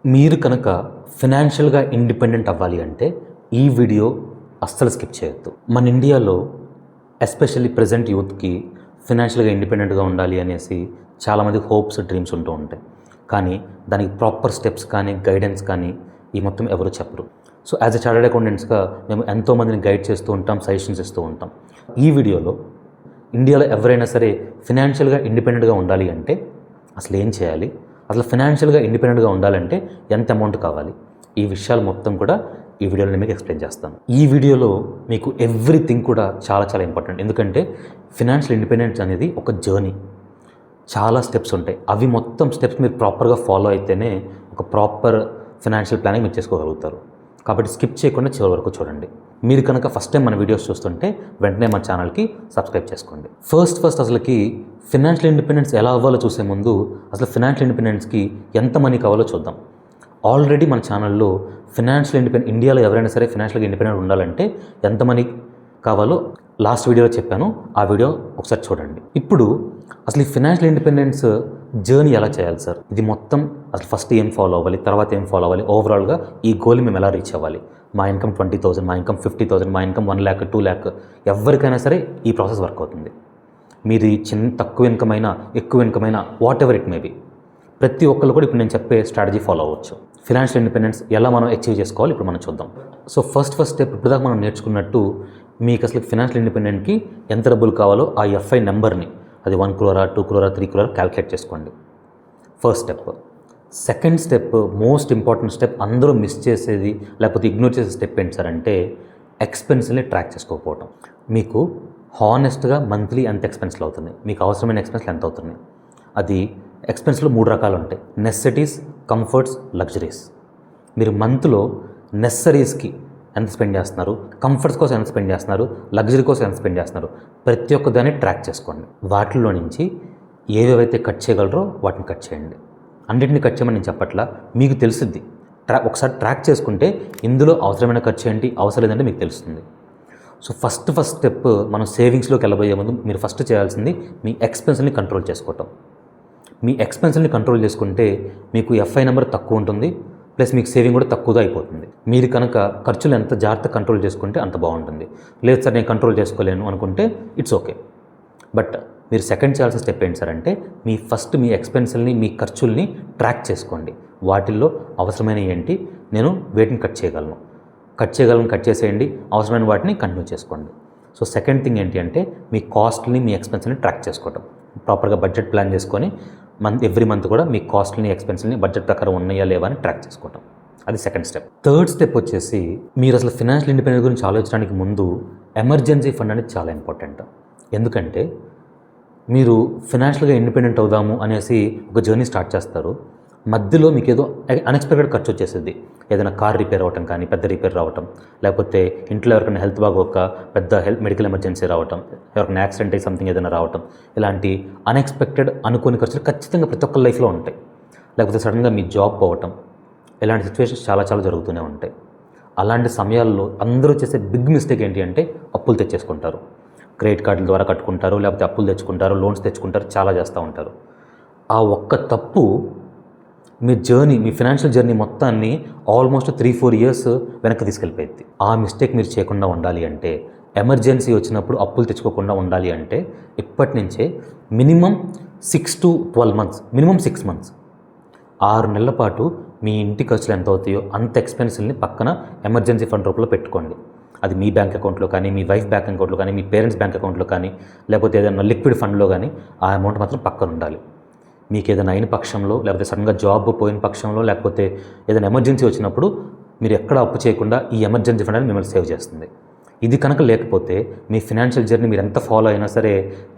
మీరు కనుక ఫినాన్షియల్గా ఇండిపెండెంట్ అవ్వాలి అంటే ఈ వీడియో అస్సలు స్కిప్ చేయొద్దు. మన ఇండియాలో ఎస్పెషల్లీ ప్రజెంట్ యూత్కి ఫినాన్షియల్గా ఇండిపెండెంట్గా ఉండాలి అనేసి చాలామంది హోప్స్, డ్రీమ్స్ ఉంటూ ఉంటాయి. కానీ దానికి ప్రాపర్ స్టెప్స్ కానీ, గైడెన్స్ కానీ ఈ మొత్తం ఎవరు చెప్పరు. సో యాజ్ ఎ చార్టర్డ్ అకౌంటెంట్స్గా మేము ఎంతోమందిని గైడ్ చేస్తూ ఉంటాం, సజెషన్స్ ఇస్తూ ఉంటాం. ఈ వీడియోలో ఇండియాలో ఎవరైనా సరే ఫినాన్షియల్గా ఇండిపెండెంట్గా ఉండాలి అంటే అసలు ఏం చేయాలి, అసలు ఫినాన్షియల్గా ఇండిపెండెంట్గా ఉండాలంటే ఎంత అమౌంట్ కావాలి, ఈ విషయాలు మొత్తం కూడా ఈ వీడియోలో నేను మీకు ఎక్స్ప్లెయిన్ చేస్తాను. ఈ వీడియోలో మీకు ఎవ్రీథింగ్ కూడా చాలా చాలా ఇంపార్టెంట్. ఎందుకంటే ఫినాన్షియల్ ఇండిపెండెన్స్ అనేది ఒక జర్నీ, చాలా స్టెప్స్ ఉంటాయి. అవి మొత్తం స్టెప్స్ మీరు ప్రాపర్గా ఫాలో అయితేనే ఒక ప్రాపర్ ఫినాన్షియల్ ప్లానింగ్ మీరు చేసుకోగలుగుతారు. కాబట్టి స్కిప్ చేయకుండా చివరి వరకు చూడండి. మీరు కనుక ఫస్ట్ టైం మన వీడియోస్ చూస్తుంటే వెంటనే మన ఛానల్కి సబ్స్క్రైబ్ చేసుకోండి. ఫస్ట్ అసలుకి ఫినాన్షియల్ ఇండిపెండెన్స్ ఎలా అవ్వాలో చూసే ముందు అసలు ఫినాన్షియల్ ఇండిపెండెన్స్కి ఎంత మనీ కావాలో చూద్దాం. ఆల్రెడీ మన ఛానల్లో ఇండియాలో ఎవరైనా సరే ఫినాన్షియల్గా ఇండిపెండెంట్ ఉండాలంటే ఎంత మనీ కావాలో లాస్ట్ వీడియోలో చెప్పాను. ఆ వీడియో ఒకసారి చూడండి. ఇప్పుడు అసలు ఈ ఫినాన్షియల్ ఇండిపెండెన్స్ జర్నీ ఎలా చేయాలి సార్, ఇది మొత్తం అసలు ఫస్ట్ ఏం ఫాలో అవ్వాలి, తర్వాత ఏం ఫాలో అవ్వాలి, ఓవరాల్గా ఈ గోల్ మేము ఎలా రీచ్ అవ్వాలి. మా ఇన్కమ్ 20,000, మా ఇన్కమ్ 50,000, మా ఇన్కమ్ 1 lakh, 2 lakh, ఎవరికైనా సరే ఈ ప్రాసెస్ వర్క్ అవుతుంది. మీది తక్కువ ఇన్కమ్ అయినా, ఎక్కువ ఇన్కమ్ అయినా, what ever it may be, ప్రతి ఒక్కళ్ళు కూడా ఇప్పుడు నేను చెప్పే స్ట్రాటజీ ఫాలో అవ్వచ్చు. ఫినాన్షియల్ ఇండిపెండెన్స్ ఎలా మనం అచీవ్ చేసుకోవాలి ఇప్పుడు మనం చూద్దాం. సో ఫస్ట్ స్టెప్ ఇప్పుడు దాకా మనం నేర్చుకున్నట్టు మీకు అసలు ఫినాన్షియల్ ఇండిపెండెంట్కి ఎంత డబ్బులు కావాలో ఆ ఎఫ్ఐ నెంబర్ని, అది 1 crore, 2 crore, 3 crore క్యాల్కులేట్ చేసుకోండి. First step. Second step, most important step, అందరూ మిస్ చేసేది లేకపోతే ఇగ్నోర్ చేసే స్టెప్ ఏంటి సార్ అంటే ఎక్స్పెన్స్ని ట్రాక్ చేసుకోకపోవటం. మీకు హానెస్ట్గా మంత్లీ ఎంత ఎక్స్పెన్స్లు అవుతున్నాయి, మీకు అవసరమైన ఎక్స్పెన్స్లు ఎంత అవుతున్నాయి. అది ఎక్స్పెన్స్లో 3 రకాలు ఉంటాయి: నెసెసిటీస్, కంఫర్ట్స్, లగ్జరీస్. మీరు మంత్లో నెసరీస్కి ఎంత స్పెండ్ చేస్తున్నారు, కంఫర్ట్స్ కోసం ఎంత స్పెండ్ చేస్తున్నారు, లగ్జరీ కోసం ఎంత స్పెండ్ చేస్తున్నారు, ప్రతి ఒక్క దాన్ని ట్రాక్ చేసుకోండి. వాటిల్లో నుంచి ఏవేవైతే కట్ చేయగలరో వాటిని కట్ చేయండి. అన్నింటినీ కట్ చేయమని నేను చెప్పట్లా, మీకు తెలుస్తుంది. ఒకసారి ట్రాక్ చేసుకుంటే ఇందులో అవసరమైన ఖర్చు ఏంటి, అవసరం లేదంటే మీకు తెలుస్తుంది. సో ఫస్ట్ స్టెప్, మనం సేవింగ్స్లోకి వెళ్ళబోయే ముందు మీరు ఫస్ట్ చేయాల్సింది మీ ఎక్స్పెన్స్ని కంట్రోల్ చేసుకోవటం. మీ ఎక్స్పెన్స్ని కంట్రోల్ చేసుకుంటే మీకు ఎఫ్ఐ నెంబర్ తక్కువ ఉంటుంది, ప్లస్ మీకు సేవింగ్ కూడా తక్కువగా అయిపోతుంది. మీరు కనుక ఖర్చులు ఎంత జాగ్రత్త కంట్రోల్ చేసుకుంటే అంత బాగుంటుంది. లేదు సార్ నేను కంట్రోల్ చేసుకోలేను అనుకుంటే ఇట్స్ ఓకే. బట్ మీరు సెకండ్ చేయాల్సిన స్టెప్ ఏంటి సార్ అంటే మీ ఎక్స్పెన్స్ని, మీ ఖర్చుల్ని ట్రాక్ చేసుకోండి. వాటిల్లో అవసరమైన ఏంటి, నేను వేటిని కట్ చేయగలను కట్ చేసేయండి, అవసరమైన వాటిని కంటిన్యూ చేసుకోండి. సో సెకండ్ థింగ్ ఏంటి అంటే మీ కాస్ట్ని, మీ ఎక్స్పెన్స్ని ట్రాక్ చేసుకోవటం. ప్రాపర్గా బడ్జెట్ ప్లాన్ చేసుకొని ఎవ్రీ మంత్ కూడా మీ కాస్ట్ని, ఎక్స్పెన్స్ని బడ్జెట్ ప్రకారం ఉన్నాయా లేవా అని ట్రాక్ చేసుకోవటం. అది సెకండ్ స్టెప్. థర్డ్ స్టెప్ వచ్చేసి మీరు అసలు ఫినాన్షియల్ ఇండిపెండెన్స్ గురించి ఆలోచించడానికి ముందు ఎమర్జెన్సీ ఫండ్ అనేది చాలా ఇంపార్టెంట్. ఎందుకంటే మీరు ఫినాన్షియల్గా ఇండిపెండెంట్ అవుదాము అనేసి ఒక జర్నీ స్టార్ట్ చేస్తారు. మధ్యలో మీకు ఏదో అన్ఎక్స్పెక్టెడ్ ఖర్చు వచ్చేసింది. ఏదైనా కార్ రిపేర్ అవ్వటం కానీ, పెద్ద రిపేర్ రావటం, లేకపోతే ఇంట్లో ఎవరికైనా హెల్త్ బాగోక పెద్ద మెడికల్ ఎమర్జెన్సీ రావటం, ఎవరికైనా యాక్సిడెంట్ అయ్యి సంథింగ్ ఏదైనా రావటం, ఇలాంటి అన్ఎక్స్పెక్టెడ్ అనుకోని ఖర్చులు ఖచ్చితంగా ప్రతి ఒక్కరి లైఫ్లో ఉంటాయి. లేకపోతే సడన్గా మీ జాబ్ పోవటం, ఇలాంటి సిచ్యువేషన్స్ చాలా చాలా జరుగుతూనే ఉంటాయి. అలాంటి సమయాల్లో అందరూ చేసే బిగ్ మిస్టేక్ ఏంటి అంటే అప్పులు తెచ్చేసుకుంటారు. క్రెడిట్ కార్డుల ద్వారా కట్టుకుంటారు, లేకపోతే అప్పులు తెచ్చుకుంటారు, లోన్స్ తెచ్చుకుంటారు, చాలా చేస్తూ ఉంటారు. ఆ ఒక్క తప్పు మీ ఫినాన్షియల్ జర్నీ మొత్తాన్ని ఆల్మోస్ట్ 3-4 years వెనక్కి తీసుకెళ్ళిపోయింది. ఆ మిస్టేక్ మీరు చేయకుండా ఉండాలి అంటే, ఎమర్జెన్సీ వచ్చినప్పుడు అప్పులు తెచ్చుకోకుండా ఉండాలి అంటే ఇప్పటి నుంచే minimum 6 to 12 months, minimum 6 months, 6 నెలల పాటు మీ ఇంటి ఖర్చులు ఎంత అవుతాయో అంత ఎక్స్పెన్స్ని పక్కన ఎమర్జెన్సీ ఫండ్ రూపంలో పెట్టుకోండి. అది మీ బ్యాంక్ అకౌంట్లో కానీ, మీ వైఫ్ బ్యాంక్ అకౌంట్లో కానీ, మీ పేరెంట్స్ బ్యాంక్ అకౌంట్లో కానీ, లేకపోతే ఏదైనా లిక్విడ్ ఫండ్లో కానీ ఆ అమౌంట్ మాత్రం పక్కన ఉండాలి. మీకు ఏదైనా అయిన పక్షంలో, లేకపోతే సడన్గా జాబ్ పోయిన పక్షంలో, లేకపోతే ఏదైనా ఎమర్జెన్సీ వచ్చినప్పుడు మీరు ఎక్కడ అప్పు చేయకుండా ఈ ఎమర్జెన్సీ ఫండ్ అనేది మిమ్మల్ని సేవ్ చేస్తుంది. ఇది కనుక లేకపోతే మీ ఫినాన్షియల్ జర్నీ మీరు ఎంత ఫాలో అయినా సరే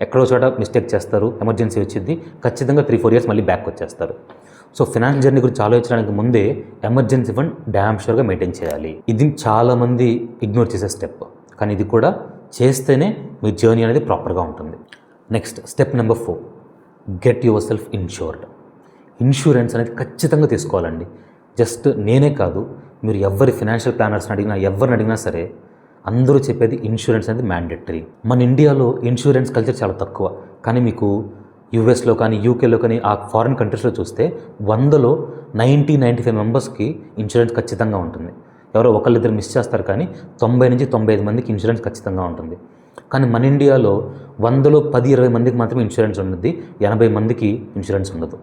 ఎక్కడో చోట మిస్టేక్ చేస్తారు, ఎమర్జెన్సీ వచ్చింది, ఖచ్చితంగా 3-4 years మళ్ళీ బ్యాక్ వచ్చేస్తారు. సో ఫినాన్షియల్ జర్నీ గురించి ఆలోచించడానికి ముందే ఎమర్జెన్సీ ఫండ్ డ్యామ్ షూర్గా మెయింటైన్ చేయాలి. ఇది చాలామంది ఇగ్నోర్ చేసే స్టెప్, కానీ ఇది కూడా చేస్తేనే మీ జర్నీ అనేది ప్రాపర్గా ఉంటుంది. Next step number 4, get your self insured. Insurance అనేది ఖచ్చితంగా తీసుకోవాలండి. జస్ట్ నేనే కాదు, మీరు ఎవరి ఫినాన్షియల్ ప్లానర్స్ని అడిగినా, ఎవరిని అడిగినా సరే అందరూ చెప్పేది ఇన్సూరెన్స్ అనేది మ్యాండేటరీ. మన ఇండియాలో ఇన్సూరెన్స్ కల్చర్ చాలా తక్కువ, కానీ మీకు యూఎస్లో కానీ యూకేలో కానీ ఆ ఫారిన్ కంట్రీస్లో చూస్తే 100లో 95 మెంబర్స్కి ఇన్సూరెన్స్ ఖచ్చితంగా ఉంటుంది. ఎవరో ఒకళ్ళిద్దరు మిస్ చేస్తారు కానీ 90 నుంచి 95 మందికి ఇన్సూరెన్స్ ఖచ్చితంగా ఉంటుంది. కానీ మన ఇండియాలో 100లో 10-20 మందికి మాత్రమే ఇన్సూరెన్స్ ఉంటుంది, 80 మందికి ఇన్సూరెన్స్ ఉండదు.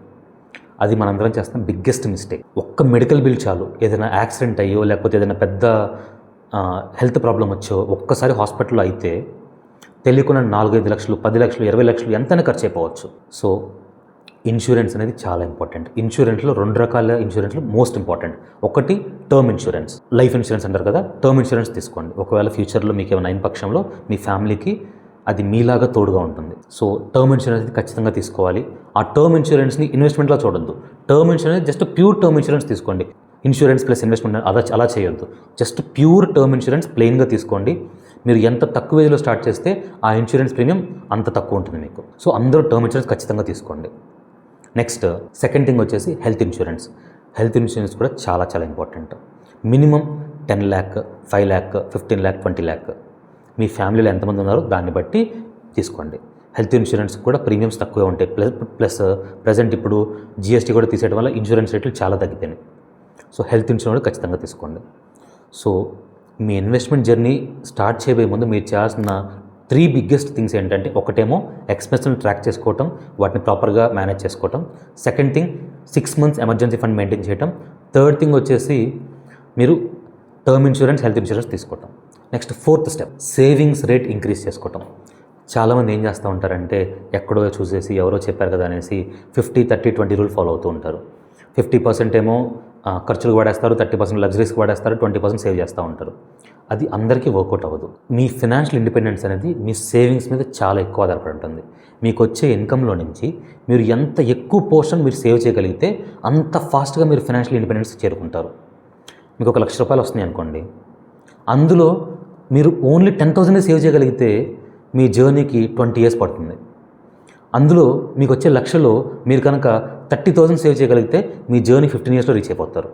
అది మనందరం చేస్తున్న బిగ్గెస్ట్ మిస్టేక్. ఒక్క మెడికల్ బిల్ చాలు, ఏదైనా యాక్సిడెంట్ అయ్యో లేకపోతే ఏదైనా పెద్ద హెల్త్ ప్రాబ్లం వచ్చో ఒక్కసారి హాస్పిటల్లో అయితే తెలియకుండా 4-5 లక్షలు, 10 లక్షలు, 20 లక్షలు ఎంతైనా ఖర్చు అయిపోవచ్చు. సో ఇన్సూరెన్స్ అనేది చాలా ఇంపార్టెంట్. ఇన్సూరెన్స్లో 2 రకాల ఇన్సూరెన్స్లు మోస్ట్ ఇంపార్టెంట్. ఒకటి టర్మ్ ఇన్సూరెన్స్, లైఫ్ ఇన్సూరెన్స్ అంటారు కదా, టర్మ్ ఇన్సూరెన్స్ తీసుకోండి. ఒకవేళ ఫ్యూచర్లో మీకు ఏమైనా అయిన పక్షంలో మీ ఫ్యామిలీకి అది మీలాగా తోడుగా ఉంటుంది. సో టర్మ్ ఇన్సూరెన్స్ ఖచ్చితంగా తీసుకోవాలి. ఆ టర్మ్ ఇన్సూరెన్స్ని ఇన్వెస్ట్మెంట్లా చూడొద్దు. Term insurance just pure term insurance తీసుకోండి. ఇన్సూరెన్స్ ప్లస్ ఇన్వెస్ట్మెంట్ అలా చేయొద్దు. జస్ట్ ప్యూర్ టర్మ్ ఇన్సూరెన్స్ ప్లెయిన్గా తీసుకోండి. మీరు ఎంత తక్కువ ఏజ్లో స్టార్ట్ చేస్తే ఆ ఇన్సూరెన్స్ ప్రీమియం అంత తక్కువ ఉంటుంది మీకు. సో అందరూ టర్మ్ ఇన్సూరెన్స్ ఖచ్చితంగా తీసుకోండి. నెక్స్ట్ సెకండ్ థింగ్ వచ్చేసి హెల్త్ ఇన్సూరెన్స్. హెల్త్ ఇన్సూరెన్స్ కూడా చాలా చాలా important. Minimum 10 lakh, 5 lakh, 15 lakh, 20 lakh మీ ఫ్యామిలీలో ఎంతమంది ఉన్నారో దాన్ని బట్టి తీసుకోండి. హెల్త్ ఇన్సూరెన్స్ కూడా ప్రీమియమ్స్ తక్కువే ఉంటాయి. ప్లస్ ప్రజెంట్ ఇప్పుడు జిఎస్టీ కూడా తీసేయడం వల్ల ఇన్సూరెన్స్ రేట్లు చాలా తగ్గిపోయినాయి. సో హెల్త్ ఇన్సూరెన్స్ ఖచ్చితంగా తీసుకోండి. సో మీ ఇన్వెస్ట్మెంట్ జర్నీ స్టార్ట్ చేయబోయే ముందు మీరు చేయాల్సిన 3 బిగ్గెస్ట్ థింగ్స్ ఏంటంటే, ఒకటేమో ఎక్స్పెన్స్ని ట్రాక్ చేసుకోవటం, వాటిని ప్రాపర్గా మేనేజ్ చేసుకోవటం. Second thing 6 months emergency fund maintain చేయటం. థర్డ్ థింగ్ వచ్చేసి మీరు టర్మ్ ఇన్సూరెన్స్, హెల్త్ ఇన్సూరెన్స్ తీసుకోవటం. Next fourth step savings rate increase చేసుకోవటం. చాలామంది ఏం చేస్తూ ఉంటారంటే, ఎక్కడో చూసేసి ఎవరో చెప్పారు కదా అనేసి 50-30-20 రూల్ ఫాలో అవుతూ ఉంటారు. 50% ఏమో ఖర్చులకు వాడేస్తారు, 30% లగ్జరీస్కి వాడేస్తారు, 20% సేవ్ చేస్తూ ఉంటారు. అది అందరికీ వర్కౌట్ అవ్వదు. మీ ఫినాన్షియల్ ఇండిపెండెన్స్ అనేది మీ సేవింగ్స్ మీద చాలా ఎక్కువ ఆధారపడి ఉంటుంది. మీకు వచ్చే ఇన్కంలో నుంచి మీరు ఎంత ఎక్కువ పోర్షన్ మీరు సేవ్ చేయగలిగితే అంత ఫాస్ట్గా మీరు ఫినాన్షియల్ ఇండిపెండెన్స్ చేరుకుంటారు. మీకు 1 లక్ష రూపాయలు వస్తున్నాయి అనుకోండి, అందులో మీరు ఓన్లీ 10,000 సేవ్ చేయగలిగితే మీ జర్నీకి 20 years పడుతుంది. అందులో మీకు వచ్చే లక్షలో మీరు కనుక 30,000 సేవ్ చేయగలిగితే మీ జర్నీ 15 yearsలో రీచ్ అయిపోతారు.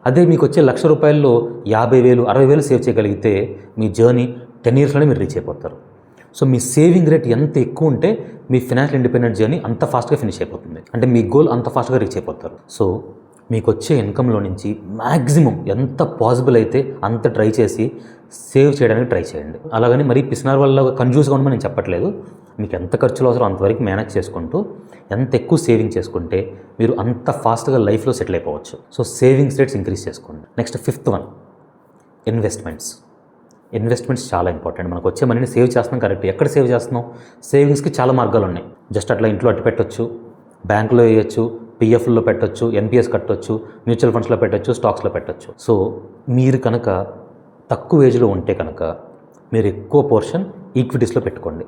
అదే మీకు వచ్చే 1,00,000 రూపాయల్లో 50,000, 60,000 సేవ్ చేయగలిగితే మీ జర్నీ 10 yearsలోనే మీరు రీచ్ అయిపోతారు. సో మీ సేవింగ్ రేట్ ఎంత ఎక్కువ ఉంటే మీ ఫినాన్షియల్ ఇండిపెండెంట్ జర్నీ అంత ఫాస్ట్గా ఫినిష్ అయిపోతుంది. అంటే మీ గోల్ అంత ఫాస్ట్గా రీచ్ అయిపోతారు. సో మీకు వచ్చే ఇన్కంలో నుంచి మ్యాక్సిమం ఎంత పాసిబుల్ అయితే అంత ట్రై చేసి సేవ్ చేయడానికి ట్రై చేయండి. అలాగని మరీ పిసినార్ వల్ల కన్ఫ్యూజ్గా ఉండమని నేను చెప్పట్లేదు. మీకు ఎంత ఖర్చులు అవసరం అంతవరకు మేనేజ్ చేసుకుంటూ ఎంత ఎక్కువ సేవింగ్ చేసుకుంటే మీరు అంత ఫాస్ట్గా లైఫ్లో సెటిల్ అయిపోవచ్చు. సో సేవింగ్స్ రేట్స్ ఇంక్రీజ్ చేసుకోండి. Next fifth one investments. Investments చాలా ఇంపార్టెంట్. మనకు వచ్చే మనీని సేవ్ చేస్తున్నాం కరెక్ట్. ఎక్కడ సేవ్ చేస్తున్నాం? సేవింగ్స్కి చాలా మార్గాలు ఉన్నాయి. జస్ట్ అట్లా ఇంట్లో అట్టు పెట్టొచ్చు, బ్యాంకులో వేయచ్చు, పిఎఫ్లో పెట్టొచ్చు, ఎన్పిఎస్ కట్టొచ్చు, మ్యూచువల్ ఫండ్స్లో పెట్టొచ్చు, స్టాక్స్లో పెట్టొచ్చు. సో మీరు కనుక తక్కువ ఏజ్లో ఉంటే కనుక మీరు ఎక్కువ పోర్షన్ ఈక్విటీస్లో పెట్టుకోండి.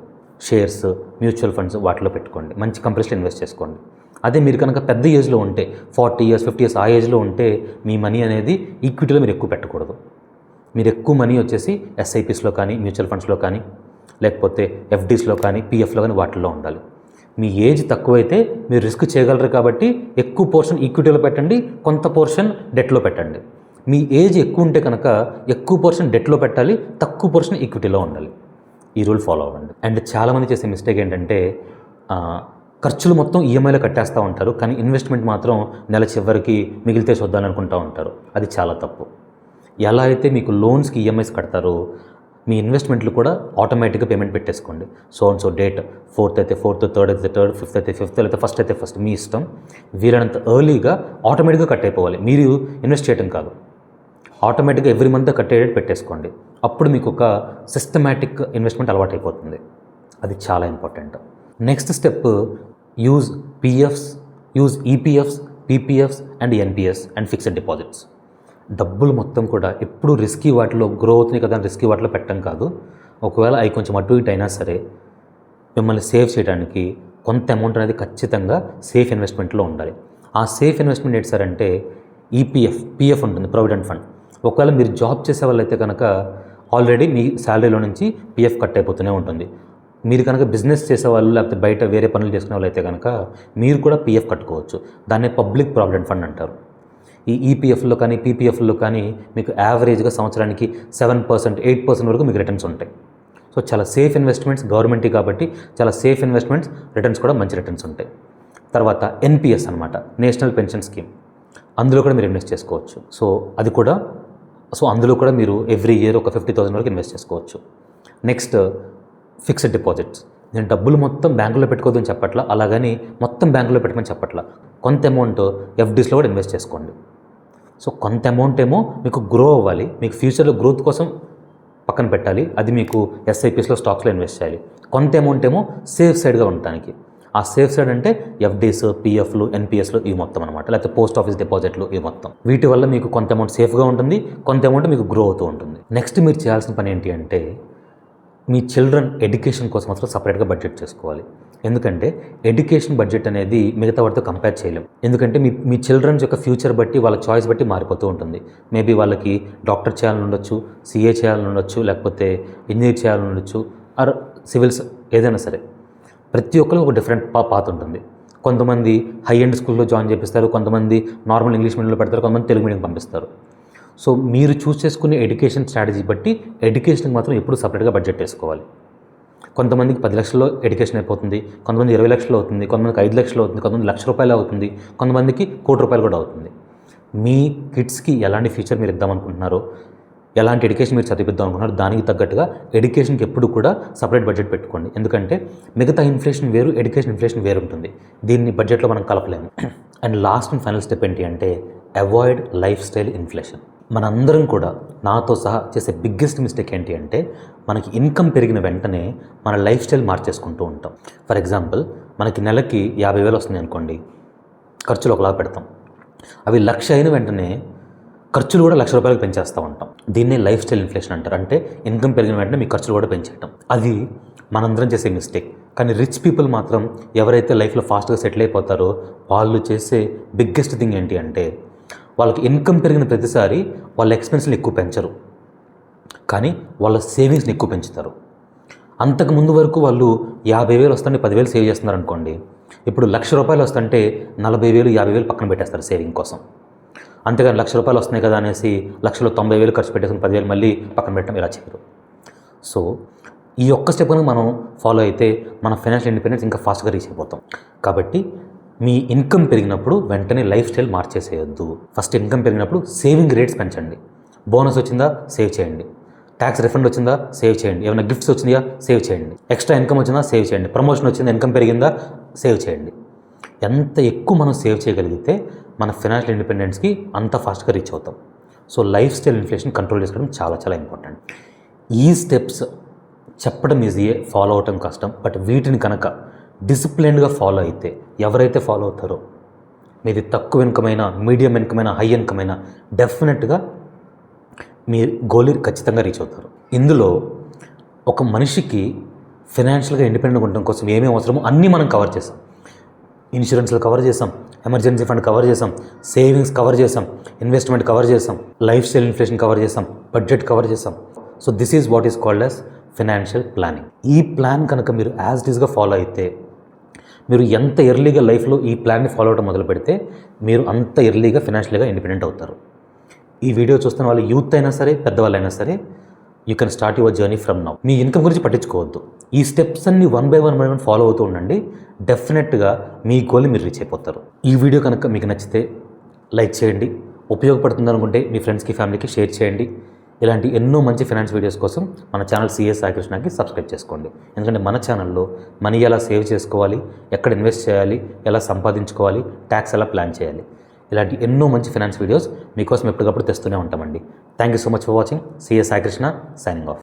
షేర్స్, మ్యూచువల్ ఫండ్స్ వాటిలో పెట్టుకోండి. మంచి కంపెనీస్లో ఇన్వెస్ట్ చేసుకోండి. అదే మీరు కనుక పెద్ద ఏజ్లో ఉంటే 40 years, 50 years ఆ ఏజ్లో ఉంటే మీ మనీ అనేది ఈక్విటీలో మీరు ఎక్కువ పెట్టకూడదు. మీరు ఎక్కువ మనీ వచ్చేసి ఎస్ఐపిస్లో కానీ, మ్యూచువల్ ఫండ్స్లో కానీ, లేకపోతే ఎఫ్డీస్లో కానీ, పిఎఫ్లో కానీ వాటిల్లో ఉండాలి. మీ ఏజ్ తక్కువైతే మీరు రిస్క్ చేయగలరు కాబట్టి ఎక్కువ పోర్షన్ ఈక్విటీలో పెట్టండి, కొంత పోర్షన్ డెట్లో పెట్టండి. మీ ఏజ్ ఎక్కువ ఉంటే కనుక ఎక్కువ పోర్షన్ డెట్లో పెట్టాలి, తక్కువ పోర్షన్ ఈక్విటీలో ఉండాలి. ఈ రూల్ ఫాలో అవ్వండి. అండ్ చాలామంది చేసే మిస్టేక్ ఏంటంటే ఖర్చులు మొత్తం ఈఎంఐలో కట్టేస్తూ ఉంటారు, కానీ ఇన్వెస్ట్మెంట్ మాత్రం నెల చివరికి మిగిలితే చూద్దామని అనుకుంటూ ఉంటారు. అది చాలా తప్పు. ఎలా అయితే మీకు లోన్స్కి ఈఎంఐస్ కడతారో మీ ఇన్వెస్ట్మెంట్లు కూడా ఆటోమేటిక్గా పేమెంట్ పెట్టేసుకోండి. సో డేట్ 4th అయితే 4th, 3rd అయితే 3rd, 5th అయితే 5th, లేకపోతే 1st అయితే 1st, మీ ఇష్టం. వీలైనంత ఎర్లీగా ఆటోమేటిక్గా కట్ అయిపోవాలి. మీరు ఇన్వెస్ట్ చేయడం కాదు, ఆటోమేటిక్గా ఎవ్రీ మంత్ కట్టేటట్టు పెట్టేసుకోండి. అప్పుడు మీకు ఒక సిస్టమేటిక్ ఇన్వెస్ట్మెంట్ అలవాటు అయిపోతుంది. అది చాలా important. Next step use PFs, use EPFs, PPFs and NPS and fixed deposits. డబ్బులు మొత్తం కూడా ఎప్పుడు రిస్కీ వాటిలో గ్రో అవుతున్నాయి కదా రిస్కీ వాటిలో పెట్టడం కాదు. ఒకవేళ అవి కొంచెం అటు ఇటు అయినా సరే మిమ్మల్ని సేవ్ చేయడానికి కొంత అమౌంట్ అనేది ఖచ్చితంగా సేఫ్ ఇన్వెస్ట్మెంట్లో ఉండాలి. ఆ సేఫ్ ఇన్వెస్ట్మెంట్ ఏంటి సార్ అంటే ఈపీఎఫ్, పిఎఫ్ ఉంటుంది, ప్రావిడెంట్ ఫండ్. ఒకవేళ మీరు జాబ్ చేసే వాళ్ళైతే కనుక ఆల్రెడీ మీ శాలరీలో నుంచి పిఎఫ్ కట్ అయిపోతూనే ఉంటుంది. మీరు కనుక బిజినెస్ చేసేవాళ్ళు లేకపోతే బయట వేరే పనులు చేసుకునే వాళ్ళు అయితే కనుక మీరు కూడా పిఎఫ్ కట్టుకోవచ్చు. దాన్నే పబ్లిక్ ప్రావిడెంట్ ఫండ్ అంటారు. ఈ ఈపీఎఫ్లో కానీ పీపీఎఫ్లో కానీ మీకు యావరేజ్గా సంవత్సరానికి 7%, 8% వరకు మీకు రిటర్న్స్ ఉంటాయి. సో చాలా సేఫ్ ఇన్వెస్ట్మెంట్స్, గవర్నమెంట్ కాబట్టి చాలా సేఫ్ ఇన్వెస్ట్మెంట్స్, రిటర్న్స్ కూడా మంచి రిటర్న్స్ ఉంటాయి. తర్వాత ఎన్పిఎస్ అనమాట, నేషనల్ పెన్షన్ స్కీమ్, అందులో కూడా మీరు ఇన్వెస్ట్ చేసుకోవచ్చు. సో అందులో కూడా మీరు ఎవ్రీ ఇయర్ ఒక 50,000 వరకు ఇన్వెస్ట్ చేసుకోవచ్చు. Next fixed deposits. నేను డబ్బులు మొత్తం బ్యాంకులో పెట్టుకోవద్దని చెప్పట్లా, అలాగని మొత్తం బ్యాంకులో పెట్టమని చెప్పట్లా. కొంత అమౌంట్ ఎఫ్డీస్లో కూడా ఇన్వెస్ట్ చేసుకోండి. సో కొంత అమౌంట్ ఏమో మీకు గ్రో అవ్వాలి, మీకు ఫ్యూచర్లో గ్రోత్ కోసం పక్కన పెట్టాలి, అది మీకు ఎస్ఐపిస్లో, స్టాక్స్లో ఇన్వెస్ట్ చేయాలి. కొంత అమౌంట్ ఏమో సేఫ్ సైడ్గా ఉండటానికి. ఆ సేఫ్ సైడ్ అంటే ఎఫ్డీస్, పిఎఫ్లు, ఎన్పిఎస్లు ఇవి మొత్తం అనమాట, లేకపోతే పోస్ట్ ఆఫీస్ డిపాజిట్లు ఇవి మొత్తం. వీటి వల్ల మీకు కొంత అమౌంట్ సేఫ్గా ఉంటుంది, కొంత అమౌంట్ మీకు గ్రో అవుతూ ఉంటుంది. నెక్స్ట్ మీరు చేయాల్సిన పని ఏంటి అంటే మీ చిల్డ్రన్ ఎడ్యుకేషన్ కోసం మాత్రం సపరేట్గా బడ్జెట్ చేసుకోవాలి. ఎందుకంటే ఎడ్యుకేషన్ బడ్జెట్ అనేది మిగతా వాటితో కంపేర్ చేయలేం. ఎందుకంటే మీ చిల్డ్రన్స్ యొక్క ఫ్యూచర్ బట్టి, వాళ్ళ చాయిస్ బట్టి మారిపోతూ ఉంటుంది. మేబీ వాళ్ళకి డాక్టర్ చేయాలని ఉండొచ్చు, సిఏ చేయాలని ఉండొచ్చు, లేకపోతే ఇంజనీర్ చేయాలని ఉండొచ్చు, ఆర్ సివిల్స్, ఏదైనా సరే. ప్రతి ఒక్కరికి ఒక డిఫరెంట్ పాత్ ఉంటుంది. కొంతమంది హై ఎండ్ స్కూల్లో జాయిన్ చేపిస్తారు, కొంతమంది నార్మల్ ఇంగ్లీష్ మీడియంలో పెడతారు, కొంతమంది తెలుగు మీడియం పంపిస్తారు. సో మీరు చూస్ చేసుకునే ఎడ్యుకేషన్ స్ట్రాటజీ బట్టి ఎడ్యుకేషన్కి మాత్రం ఎప్పుడు సపరేట్గా బడ్జెట్ వేసుకోవాలి. కొంతమందికి 10 లక్షల్లో ఎడ్యుకేషన్ అయిపోతుంది, కొంతమంది 20 లక్షలు అవుతుంది, కొంతమందికి 5 లక్షలు అవుతుంది, కొంతమంది ₹1,00,000 అవుతుంది, కొంతమందికి ₹1,00,00,000 కూడా అవుతుంది. మీ కిడ్స్కి ఎలాంటి ఫ్యూచర్ మీరు ఇద్దామనుకుంటున్నారో, ఎలాంటి ఎడ్యుకేషన్ మీరు చదివిద్దాం అనుకుంటున్నారో దానికి తగ్గట్టుగా ఎడ్యుకేషన్కి ఎప్పుడు కూడా సపరేట్ బడ్జెట్ పెట్టుకోండి. ఎందుకంటే మిగతా ఇన్ఫ్లేషన్ వేరు, ఎడ్యుకేషన్ ఇన్ఫ్లేషన్ వేరు ఉంటుంది. దీన్ని బడ్జెట్లో మనం కలపలేము. And last and final step ఏంటి అంటే అవాయిడ్ లైఫ్ స్టైల్ ఇన్ఫ్లేషన్. మనందరం కూడా, నాతో సహా, చేసే బిగ్గెస్ట్ మిస్టేక్ ఏంటి అంటే మనకి ఇన్కమ్ పెరిగిన వెంటనే మన లైఫ్ స్టైల్ మార్చేసుకుంటూ ఉంటాం. ఫర్ ఎగ్జాంపుల్, మనకి నెలకి 50,000 వస్తుంది అనుకోండి, ఖర్చులు ఒకలా పెడతాం. అవి 1,00,000 అయిన వెంటనే ఖర్చులు కూడా ₹1,00,000 పెంచేస్తూ ఉంటాం. దీన్నే లైఫ్ స్టైల్ ఇన్ఫ్లేషన్ అంటారు. అంటే ఇన్కమ్ పెరిగిన వెంటనే మీ ఖర్చులు కూడా పెంచేయటం. అది మనందరం చేసే మిస్టేక్. కానీ రిచ్ పీపుల్ మాత్రం, ఎవరైతే లైఫ్లో ఫాస్ట్గా సెటిల్ అయిపోతారో వాళ్ళు చేసే బిగ్గెస్ట్ థింగ్ ఏంటి అంటే వాళ్ళకి ఇన్కమ్ పెరిగిన ప్రతిసారి వాళ్ళ ఎక్స్పెన్స్లు ఎక్కువ పెంచరు, కానీ వాళ్ళ సేవింగ్స్ని ఎక్కువ పెంచుతారు. అంతకుముందు వరకు వాళ్ళు 50,000 వస్తుంటే 10,000 సేవ్ చేస్తున్నారు అనుకోండి, ఇప్పుడు ₹1,00,000 వస్తుంటే 40,000, 50,000 పక్కన పెట్టేస్తారు సేవింగ్ కోసం. అంతేగాని ₹1,00,000 వస్తున్నాయి కదా అనేసి 1,90,000 ఖర్చు పెట్టేసుకుని 10,000 మళ్ళీ పక్కన పెట్టడం ఇలా చేయరు. సో ఈ ఒక్క స్టెప్ కనుక మనం ఫాలో అయితే మన ఫైనాన్షియల్ ఇండిపెండెన్స్ ఇంకా ఫాస్ట్గా రీచ్ అయిపోతాం. కాబట్టి మీ ఇన్కమ్ పెరిగినప్పుడు వెంటనే లైఫ్ స్టైల్ మార్చేసేయొద్దు. ఫస్ట్ ఇన్కమ్ పెరిగినప్పుడు సేవింగ్ రేట్స్ పెంచండి. బోనస్ వచ్చిందా, సేవ్ చేయండి. ట్యాక్స్ రిఫండ్ వచ్చిందా, సేవ్ చేయండి. ఏమైనా గిఫ్ట్స్ వచ్చిందా, సేవ్ చేయండి. ఎక్స్ట్రా ఇన్కమ్ వచ్చిందా, సేవ్ చేయండి. ప్రమోషన్ వచ్చిందా, ఇన్కమ్ పెరిగిందా, సేవ్ చేయండి. ఎంత ఎక్కువ మనం సేవ్ చేయగలిగితే మన ఫైనాన్షియల్ ఇండిపెండెన్స్కి అంత ఫాస్ట్గా రీచ్ అవుతాం. So life style inflation control చేసుకోవడం చాలా చాలా ఇంపార్టెంట్. ఈ స్టెప్స్ చెప్పడం ఈజీయే, ఫాలో అవటం కష్టం. బట్ వీటిని కనుక డిసిప్లిన్డ్గా ఫాలో అయితే, ఎవరైతే ఫాలో అవుతారో, మీది తక్కువ ఇన్కమ్ అయినా, మీడియం ఇన్కమ్ అయినా, హై ఇన్కమ్ అయినా, డెఫినెట్గా మీ గోల్ ఖచ్చితంగా రీచ్ అవుతారు. ఇందులో ఒక మనిషికి ఫైనాన్షియల్గా ఇండిపెండెంట్గా ఉండడం కోసం ఏమేమి అవసరమో అన్నీ మనం కవర్ చేసాం. ఇన్సూరెన్స్లు కవర్ చేసాం, ఎమర్జెన్సీ ఫండ్ కవర్ చేసాం, సేవింగ్స్ కవర్ చేసాం, ఇన్వెస్ట్మెంట్ కవర్ చేసాం, లైఫ్ స్టైల్ ఇన్ఫ్లేషన్ కవర్ చేసాం, బడ్జెట్ కవర్ చేసాం. So this is what is called as financial planning. ఈ ప్లాన్ కనుక మీరు యాజ్ ఇట్ ఈస్గా ఫాలో అయితే, మీరు ఎంత ఎర్లీగా లైఫ్లో ఈ ప్లాన్ని ఫాలో అవడం మొదలు పెడితే మీరు అంత ఎర్లీగా ఫైనాన్షియల్గా ఇండిపెండెంట్ అవుతారు. ఈ వీడియో చూస్తున్న వాళ్ళు యూత్ అయినా సరే, పెద్దవాళ్ళైనా సరే, you can start your journey from now. Me income గురించి పట్టించుకోవద్దు. ఈ స్టెప్స్ అన్ని వన్ బై వన్ ఫాలో అవుతూ ఉండండి. డెఫినెట్గా మీ గోల్ని మీరు రీచ్ అయిపోతారు. ఈ వీడియో కనుక మీకు నచ్చితే లైక్ చేయండి. ఉపయోగపడుతుంది అనుకుంటే మీ ఫ్రెండ్స్కి, ఫ్యామిలీకి షేర్ చేయండి. ఇలాంటి ఎన్నో మంచి ఫైనాన్స్ వీడియోస్ కోసం మన ఛానల్ సిఎస్ సాయి కృష్ణకి సబ్స్క్రైబ్ చేసుకోండి. ఎందుకంటే మన ఛానల్లో మనీ ఎలా సేవ్ చేసుకోవాలి, ఎక్కడ ఇన్వెస్ట్ చేయాలి, ఎలా సంపాదించుకోవాలి, ట్యాక్స్ ఎలా ప్లాన్ చేయాలి, ఇలాంటి ఎన్నో మంచి ఫైనాన్స్ వీడియోస్ మీకోసం ఎప్పటికప్పుడు తెస్తూనే ఉంటామండి. Thank you so much for watching. CS Sai Krishna signing off.